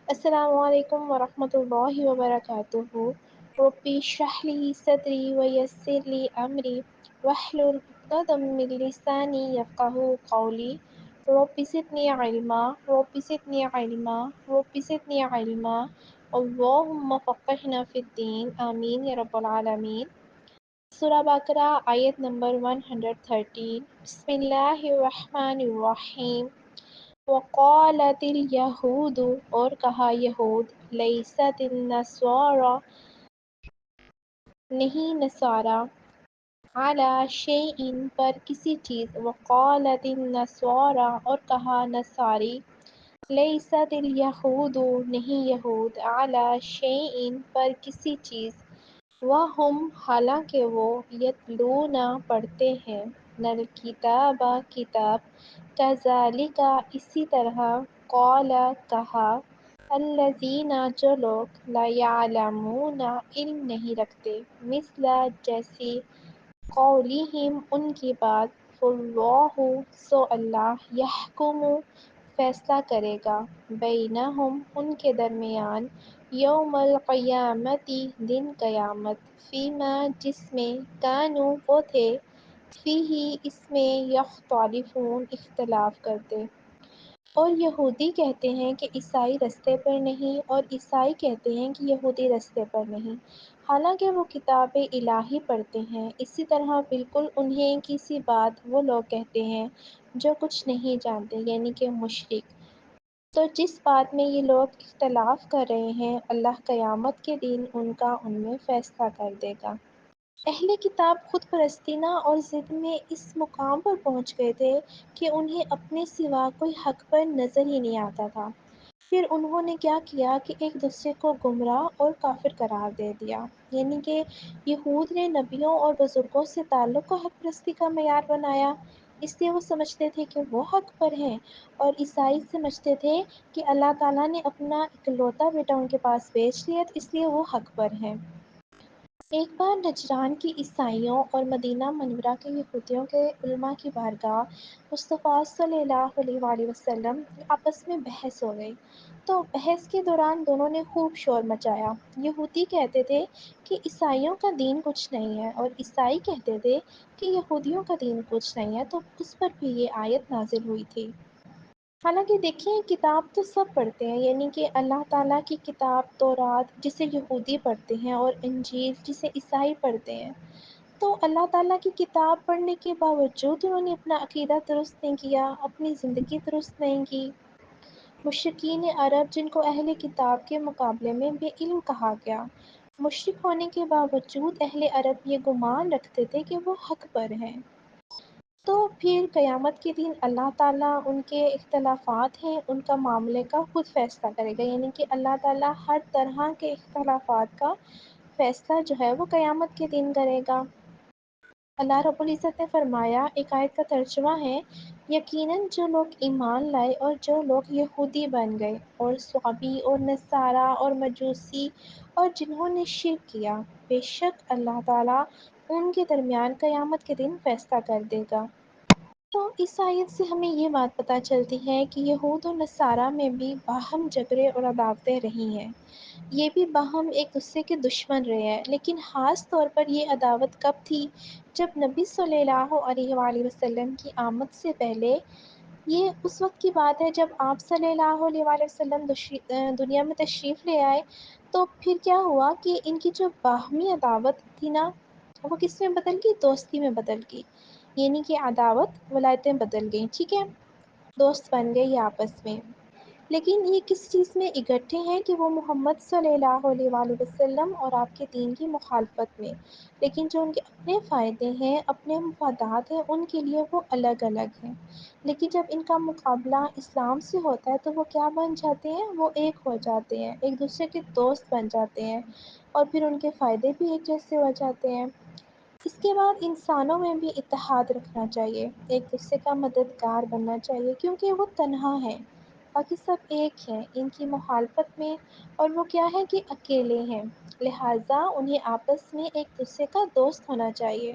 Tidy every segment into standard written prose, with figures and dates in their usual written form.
السلام علیکم ورحمۃ اللہ وبرکاتہ۔ ربی اشرح لی صدری ویسر لی امری واحلل عقدۃ من لسانی یفقہوا قولی۔ رب زدنی علما رب زدنی علما رب زدنی علما اللہم فقہنا فی الدین آمین یا رب العالمین۔ سورہ بقرہ آیت نمبر 113۔ بسم اللہ الرحمن الرحیم۔ وقالت الیہود، اور کہا یہود، لیست النصارى، نہیں نصارہ، علی شیء پر کسی چیز، وقالت النصارى، اور کہا نصاری، لیست الیہود، نہیں یہود، علی شیء پر کسی چیز، وہم، حالانکہ وہ، یتلون، پڑھتے ہیں، الکتاب، کتاب، کذالک، اسی طرح، قال، کہا، الذین، جو لوگ، لا یعلمون، علم نہیں رکھتے، مثل، جیسی، قولہم، ان کی بات، فاللہ، سو اللہ، یحکم، فیصلہ کرے گا، بینہم، ان کے درمیان، یوم القیامت، دن قیامت، فیما، جس میں، کانوا، وہ تھے، فیہ، اس میں، یختلفون، اختلاف کرتے۔ اور یہودی کہتے ہیں کہ عیسائی رستے پر نہیں، اور عیسائی کہتے ہیں کہ یہودی رستے پر نہیں، حالانکہ وہ کتاب الہی پڑھتے ہیں۔ اسی طرح بالکل انہیں کی سی بات وہ لوگ کہتے ہیں جو کچھ نہیں جانتے، یعنی کہ مشرک۔ تو جس بات میں یہ لوگ اختلاف کر رہے ہیں، اللہ قیامت کے دن ان میں فیصلہ کر دے گا۔ اہل کتاب خود پرستینہ اور ضد میں اس مقام پر پہنچ گئے تھے کہ انہیں اپنے سوا کوئی حق پر نظر ہی نہیں آتا تھا۔ پھر انہوں نے کیا کیا کہ ایک دوسرے کو گمراہ اور کافر قرار دے دیا، یعنی کہ یہود نے نبیوں اور بزرگوں سے تعلق کو حق پرستی کا معیار بنایا، اس لیے وہ سمجھتے تھے کہ وہ حق پر ہیں، اور عیسائی سمجھتے تھے کہ اللہ تعالیٰ نے اپنا اکلوتا بیٹا ان کے پاس بھیج دیا، تو اس لیے وہ حق پر ہیں۔ ایک بار نجران کی عیسائیوں اور مدینہ منورہ کے یہودیوں کے علماء کی بارگاہ مصطفیٰ صلی اللہ علیہ وآلہ وسلم کی آپس میں بحث ہو گئی، تو بحث کے دوران دونوں نے خوب شور مچایا۔ یہودی کہتے تھے کہ عیسائیوں کا دین کچھ نہیں ہے، اور عیسائی کہتے تھے کہ یہودیوں کا دین کچھ نہیں ہے، تو اس پر بھی یہ آیت نازل ہوئی تھی۔ حالانکہ دیکھیں، کتاب تو سب پڑھتے ہیں، یعنی کہ اللہ تعالیٰ کی کتاب تورات جسے یہودی پڑھتے ہیں، اور انجیل جسے عیسائی پڑھتے ہیں، تو اللہ تعالیٰ کی کتاب پڑھنے کے باوجود انہوں نے اپنا عقیدہ درست نہیں کیا، اپنی زندگی درست نہیں کی۔ مشرکین عرب، جن کو اہل کتاب کے مقابلے میں بے علم کہا گیا، مشرک ہونے کے باوجود اہل عرب یہ گمان رکھتے تھے کہ وہ حق پر ہیں۔ تو پھر قیامت کے دن اللہ تعالیٰ ان کے اختلافات ہیں ان کا معاملے کا خود فیصلہ کرے گا، یعنی کہ اللہ تعالیٰ ہر طرح کے اختلافات کا فیصلہ جو ہے وہ قیامت کے دن کرے گا۔ اللہ رب العزت نے فرمایا، ایک آیت کا ترجمہ ہے، یقیناً جو لوگ ایمان لائے اور جو لوگ یہودی بن گئے، اور صابی اور نصارہ اور مجوسی، اور جنہوں نے شرک کیا، بے شک اللہ تعالیٰ ان کے درمیان قیامت کے دن فیصلہ کر دے گا۔ تو اس آیت سے ہمیں یہ بات پتہ چلتی ہے کہ یہود و نصارہ میں بھی باہم جھگڑے اور عداوتیں رہی ہیں، یہ بھی باہم ایک دوسرے کے دشمن رہے ہیں، لیکن خاص طور پر یہ عداوت کب تھی؟ جب نبی صلی اللہ علیہ وآلہ وسلم کی آمد سے پہلے، یہ اس وقت کی بات ہے جب آپ صلی اللہ علیہ وآلہ وسلم دنیا میں تشریف لے آئے، تو پھر کیا ہوا کہ ان کی جو باہمی عداوت تھی نا، وہ کس میں بدل گئی؟ دوستی میں بدل گئی، یعنی کہ عداوت ولایتیں بدل گئیں، ٹھیک ہے، دوست بن گئے یہ آپس میں۔ لیکن یہ کس چیز میں اکٹھے ہیں کہ وہ محمد صلی اللہ علیہ وآلہ وسلم اور آپ کے دین کی مخالفت میں، لیکن جو ان کے اپنے فائدے ہیں، اپنے مفادات ہیں، ان کے لیے وہ الگ الگ ہیں۔ لیکن جب ان کا مقابلہ اسلام سے ہوتا ہے تو وہ کیا بن جاتے ہیں؟ وہ ایک ہو جاتے ہیں، ایک دوسرے کے دوست بن جاتے ہیں، اور پھر ان کے فائدے بھی ایک جیسے ہو جاتے ہیں۔ اس کے بعد انسانوں میں بھی اتحاد رکھنا چاہیے، ایک دوسرے کا مددگار بننا چاہیے، کیونکہ وہ تنہا ہیں، باقی سب ایک ہیں ان کی مخالفت میں، اور وہ کیا ہے کہ اکیلے ہیں، لہٰذا انہیں آپس میں ایک دوسرے کا دوست ہونا چاہیے،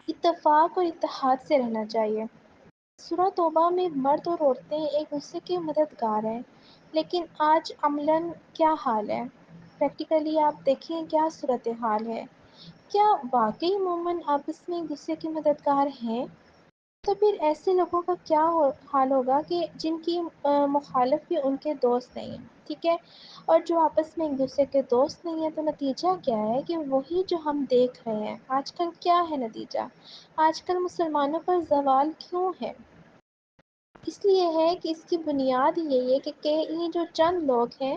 اتفاق اور اتحاد سے رہنا چاہیے۔ سورہ توبہ میں مرد اور عورتیں ایک دوسرے کے مددگار ہیں، لیکن آج عملاً کیا حال ہے؟ پریکٹیکلی آپ دیکھیں کیا صورتحال ہے؟ کیا واقعی مومن آپس میں ایک دوسرے کے مددگار ہیں؟ تو پھر ایسے لوگوں کا کیا حال ہوگا کہ جن کی مخالف بھی ان کے دوست نہیں ہیں، ٹھیک ہے؟ اور جو آپس میں ایک دوسرے کے دوست نہیں ہیں، تو نتیجہ کیا ہے کہ وہی جو ہم دیکھ رہے ہیں آج کل کیا ہے نتیجہ؟ آج کل مسلمانوں پر زوال کیوں ہے؟ اس لیے ہے کہ اس کی بنیاد یہی ہے کہ یہ جو چند لوگ ہیں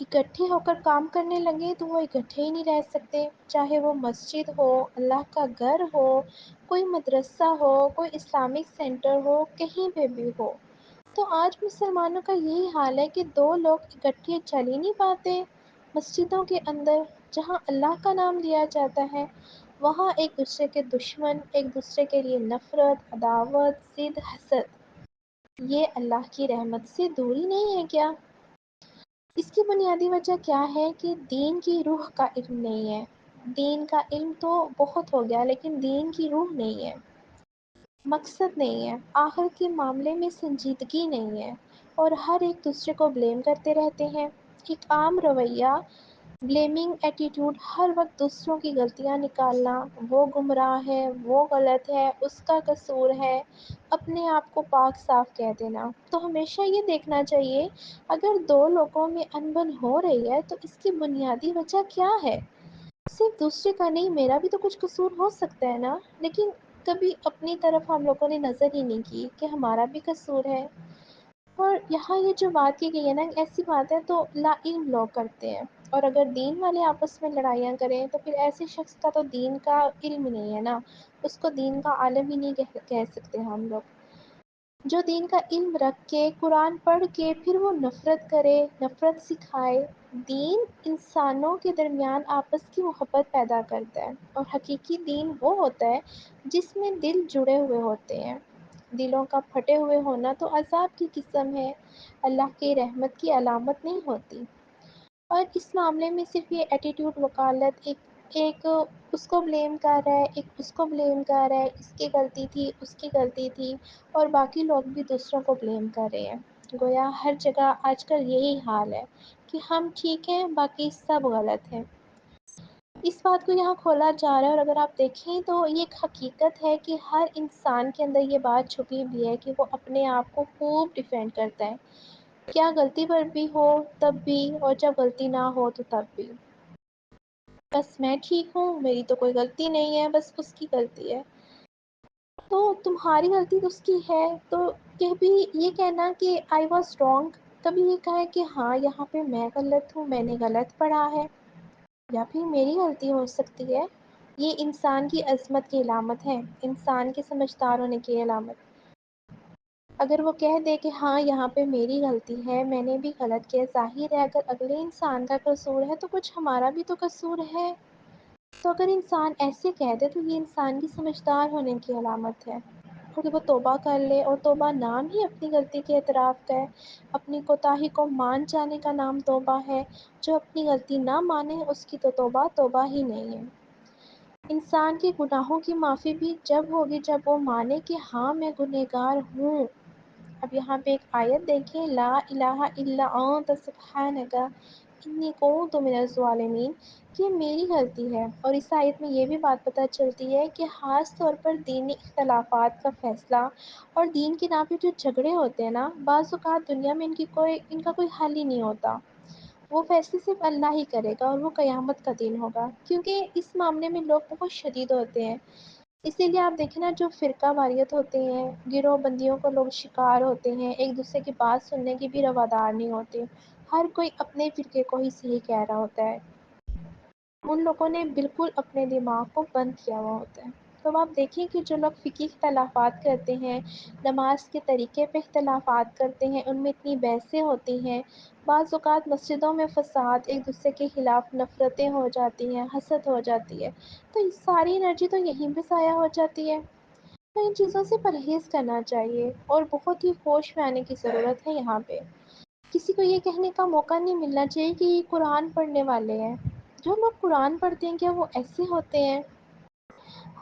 اکٹھے ہو کر کام کرنے لگے تو وہ اکٹھے ہی نہیں رہ سکتے، چاہے وہ مسجد ہو، اللہ کا گھر ہو، کوئی مدرسہ ہو، کوئی اسلامک سینٹر ہو، کہیں پہ بھی ہو۔ تو آج مسلمانوں کا یہی حال ہے کہ دو لوگ اکٹھے چل ہی نہیں پاتے۔ مسجدوں کے اندر جہاں اللہ کا نام لیا جاتا ہے، وہاں ایک دوسرے کے دشمن، ایک دوسرے کے لیے نفرت، عداوت، ضد، حسد۔ یہ اللہ کی رحمت سے دوری نہیں ہے کیا؟ اس کی بنیادی وجہ کیا ہے کہ دین کی روح کا علم نہیں ہے۔ دین کا علم تو بہت ہو گیا لیکن دین کی روح نہیں ہے، مقصد نہیں ہے، آخر کے معاملے میں سنجیدگی نہیں ہے، اور ہر ایک دوسرے کو بلیم کرتے رہتے ہیں۔ ایک عام رویہ، بلیمنگ ایٹیٹیوڈ، ہر وقت دوسروں کی غلطیاں نکالنا، وہ گمراہ ہے، وہ غلط ہے، اس کا قصور ہے، اپنے آپ کو پاک صاف کہہ دینا۔ تو ہمیشہ یہ دیکھنا چاہیے اگر دو لوگوں میں انبن ہو رہی ہے تو اس کی بنیادی وجہ کیا ہے؟ صرف دوسرے کا نہیں، میرا بھی تو کچھ قصور ہو سکتا ہے نا، لیکن کبھی اپنی طرف ہم لوگوں نے نظر ہی نہیں کی کہ ہمارا بھی قصور ہے۔ اور یہاں یہ جو بات کی گئی ہے نا، ایسی بات ہے تو لا علم لوگ کرتے ہیں، اور اگر دین والے آپس میں لڑائیاں کریں تو پھر ایسے شخص کا تو دین کا علم نہیں ہے نا، اس کو دین کا عالم ہی نہیں کہہ سکتے ہم لوگ۔ جو دین کا علم رکھ کے، قرآن پڑھ کے، پھر وہ نفرت کرے، نفرت سکھائے۔ دین انسانوں کے درمیان آپس کی محبت پیدا کرتا ہے، اور حقیقی دین وہ ہوتا ہے جس میں دل جڑے ہوئے ہوتے ہیں۔ دلوں کا پھٹے ہوئے ہونا تو عذاب کی قسم ہے، اللہ کی رحمت کی علامت نہیں ہوتی۔ اور اس معاملے میں صرف یہ ایٹیٹیوڈ وکالت، ایک اس کو بلیم کر رہا ہے، ایک اس کو بلیم کر رہا ہے، اس کی غلطی تھی، اس کی غلطی تھی، اور باقی لوگ بھی دوسروں کو بلیم کر رہے ہیں۔ گویا ہر جگہ آج کل یہی حال ہے کہ ہم ٹھیک ہیں، باقی سب غلط ہیں۔ اس بات کو یہاں کھولا جا رہا ہے، اور اگر آپ دیکھیں تو یہ ایک حقیقت ہے کہ ہر انسان کے اندر یہ بات چھپی ہوئی ہے کہ وہ اپنے آپ کو خوب ڈیفینڈ کرتا ہے، کیا غلطی پر بھی ہو تب بھی، اور جب غلطی نہ ہو تو تب بھی۔ بس میں ٹھیک ہوں، میری تو کوئی غلطی نہیں ہے، بس اس کی غلطی ہے، تو تمہاری غلطی تو اس کی ہے۔ تو کبھی یہ کہنا کہ آئی واز رانگ، کبھی یہ کہا کہ ہاں یہاں پہ میں غلط ہوں، میں نے غلط پڑھا ہے، یا پھر میری غلطی ہو سکتی ہے۔ یہ انسان کی عظمت کی علامت ہے، انسان کے سمجھدار ہونے کی علامت۔ اگر وہ کہہ دے کہ ہاں یہاں پہ میری غلطی ہے، میں نے بھی غلط کیا، ظاہر ہے اگر اگلے انسان کا قصور ہے تو کچھ ہمارا بھی تو قصور ہے۔ تو اگر انسان ایسے کہہ دے تو یہ انسان کی سمجھدار ہونے کی علامت ہے، اور وہ توبہ کر لے، اور توبہ نام ہی اپنی غلطی کے اعتراف کا ہے، اپنی کوتاہی کو مان جانے کا نام توبہ ہے۔ جو اپنی غلطی نہ مانے اس کی تو توبہ توبہ ہی نہیں ہے۔ انسان کے گناہوں کی معافی بھی جب ہوگی جب وہ مانے کہ ہاں میں گنہگار ہوں۔ اب یہاں پہ ایک آیت دیکھیں، لا الہ الا انت سبحانک انی کنت من الظالمین، کہ میری غلطی ہے۔ اور اس آیت میں یہ بھی بات پتہ چلتی ہے کہ خاص طور پر دینی اختلافات کا فیصلہ اور دین کے نام پہ جو جھگڑے ہوتے ہیں نا، بعض اوقات دنیا میں ان کا کوئی حل ہی نہیں ہوتا، وہ فیصلے صرف اللہ ہی کرے گا، اور وہ قیامت کا دن ہوگا، کیونکہ اس معاملے میں لوگ بہت شدید ہوتے ہیں۔ اسی لیے آپ دیکھیں نا، جو فرقہ واریت ہوتے ہیں، گروہ بندیوں کو لوگ شکار ہوتے ہیں، ایک دوسرے کی بات سننے کی بھی روادار نہیں ہوتے، ہر کوئی اپنے فرقے کو ہی صحیح کہہ رہا ہوتا ہے، ان لوگوں نے بالکل اپنے دماغ کو بند کیا ہوا ہوتا ہے۔ تو آپ دیکھیں کہ جو لوگ فقہی اختلافات کرتے ہیں، نماز کے طریقے پہ اختلافات کرتے ہیں، ان میں اتنی بحثیں ہوتی ہیں، بعض اوقات مسجدوں میں فساد، ایک دوسرے کے خلاف نفرتیں ہو جاتی ہیں، حسد ہو جاتی ہے، تو یہ ساری انرجی تو یہیں پہ ضائع ہو جاتی ہے۔ تو ان چیزوں سے پرہیز کرنا چاہیے، اور بہت ہی ہوش میں آنے کی ضرورت ہے یہاں پہ۔ کسی کو یہ کہنے کا موقع نہیں ملنا چاہیے کہ یہ قرآن پڑھنے والے ہیں۔ جو لوگ قرآن پڑھتے ہیں کیا وہ ایسے ہوتے ہیں؟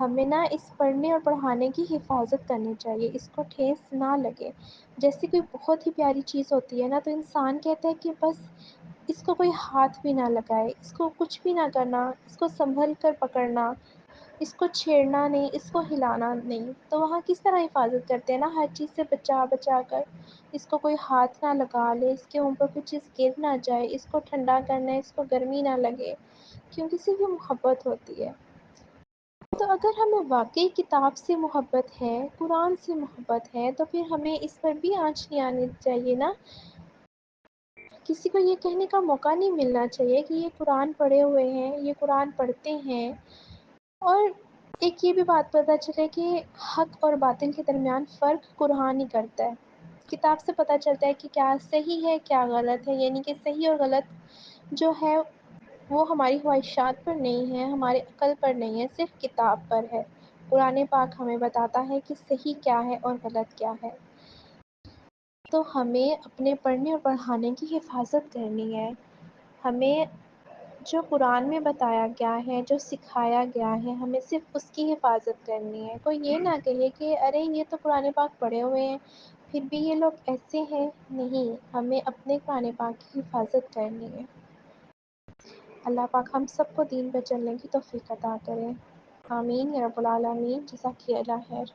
ہمیں نا اس پڑھنے اور پڑھانے کی حفاظت کرنی چاہیے، اس کو ٹھیس نہ لگے۔ جیسے کوئی بہت ہی پیاری چیز ہوتی ہے نا، تو انسان کہتا ہے کہ بس اس کو کوئی ہاتھ بھی نہ لگائے، اس کو کچھ بھی نہ کرنا، اس کو سنبھل کر پکڑنا، اس کو چھیڑنا نہیں، اس کو ہلانا نہیں۔ تو وہاں کس طرح حفاظت کرتے ہیں نا، ہر چیز سے بچا بچا کر، اس کو کوئی ہاتھ نہ لگا لے، اس کے اوپر کوئی چیز گر نہ جائے، اس کو ٹھنڈا کرنا ہے، اس کو گرمی نہ لگے، کیونکہ سے بھی محبت ہوتی ہے۔ تو اگر ہمیں واقعی کتاب سے محبت ہے، قرآن سے محبت ہے، تو پھر ہمیں اس پر بھی آنچ نہیں آنی چاہیے نا۔ کسی کو یہ کہنے کا موقع نہیں ملنا چاہیے کہ یہ قرآن پڑھے ہوئے ہیں، یہ قرآن پڑھتے ہیں، اور ایک یہ بھی بات پتہ چلے کہ حق اور باطل کے درمیان فرق قرآن ہی کرتا ہے۔ کتاب سے پتہ چلتا ہے کہ کیا صحیح ہے کیا غلط ہے، یعنی کہ صحیح اور غلط جو ہے وہ ہماری خواہشات پر نہیں ہے، ہمارے عقل پر نہیں ہے، صرف کتاب پر ہے۔ قرآن پاک ہمیں بتاتا ہے کہ صحیح کیا ہے اور غلط کیا ہے۔ تو ہمیں اپنے پڑھنے اور پڑھانے کی حفاظت کرنی ہے۔ ہمیں جو قرآن میں بتایا گیا ہے، جو سکھایا گیا ہے، ہمیں صرف اس کی حفاظت کرنی ہے۔ کوئی یہ نہ کہے کہ ارے یہ تو قرآن پاک پڑھے ہوئے ہیں پھر بھی یہ لوگ ایسے ہیں۔ نہیں، ہمیں اپنے قرآن پاک کی حفاظت کرنی ہے۔ اللہ پاک ہم سب کو دین پر چلنے کی توفیق عطا کرے۔ آمین یا رب العالمین۔ جزاک اللہ خیر۔